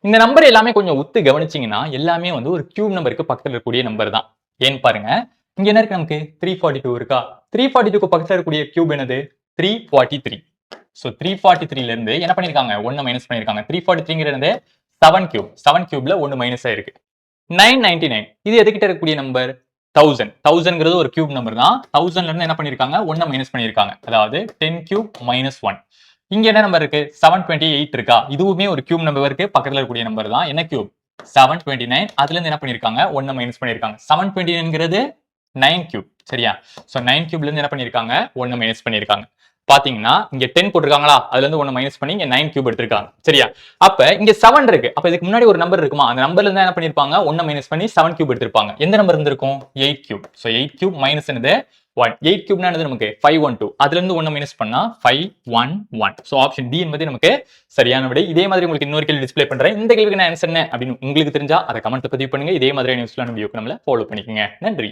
இந்த நம்பர் எல்லாமே கொஞ்சம் உத்து கவனிச்சீங்கன்னா எல்லாமே வந்து ஒரு கியூப் நம்பருக்கு பக்கத்துல இருக்கக்கூடிய நம்பர் தான். ஏன்னு பாருங்க, இங்க என்ன இருக்கு நமக்கு 342 இருக்கா? 342க்கு பக்கத்துல இருக்கக்கூடிய கியூப் என்னது? 343. சோ 343ல இருந்து என்ன பண்ணிருக்காங்க? 1 மைனஸ் பண்ணிருக்காங்க. 343ங்கிறது 7 கியூப். 7 கியூப்ல 1 மைனஸ் ஆயிருக்கு. 999 இது எதுகிட்ட இருக்கக்கூடிய நம்பர்? 1000. 1000ங்கிறது ஒரு கியூப் நம்பர் தான். 1000ல இருந்து என்ன பண்ணிருக்காங்க? 1 மைனஸ் பண்ணிருக்காங்க. அதாவது 10 கியூப் மைனஸ் 1. இங்க என்ன நம்பர் இருக்கு? 728 இருக்கா? இதுவுமே ஒரு கியூப் நம்பருக்கு பக்கத்துல இருக்கக்கூடிய நம்பர் தான். என்ன கியூப்? 729. அதுல இருந்து என்ன பண்ணிருக்காங்க? 1 மைனஸ் பண்ணிருக்காங்க. 729ங்கிறது 9 கியூப். சரியா? சோ 9 கியூப்ல இருந்து என்ன பண்ணிருக்காங்க? 1 மைனஸ் பண்ணிருக்காங்க. பாத்தீங்கன்னா இங்க 10 போட்டிருக்காங்களா? அதுல இருந்து 1 மைனஸ் பண்ணி இங்க 9 கியூப் எடுத்திருக்காங்க. சரியா? அப்ப இங்க 7 இருக்கு. அப்ப இதுக்கு முன்னாடி ஒரு நம்பர் இருக்குமா? அந்த நம்பர்ல இருந்து என்ன பண்ணிருப்பாங்க? 1 மைனஸ் பண்ணி 7 கியூப் எடுத்திருப்பாங்க. எந்த நம்பர் இருந்திருக்கும்? 8 கியூப். சோ 8 கியூப் மைனஸ் என்னது? 1. 8 கியூப்னா என்னது நமக்கு? 512. அதுல இருந்து 1 மைனஸ் பண்ணா 511. சோ ஆப்ஷன் டி என்பது நமக்கு சரியான விடை. இதே மாதிரி உங்களுக்கு இன்னொரு கேள்வி டிஸ்ப்ளே பண்றேன். இந்த கேள்விக்கு நான் ஆன்சர் என்ன அப்படின்னு உங்களுக்கு தெரிஞ்சா அதை கமெண்ட்ல பதிவு பண்ணுங்க. இதே மாதிரி நியூஸ்லான வீடியோக்கு நம்மள ஃபாலோ பண்ணிக்கங்க. நன்றி.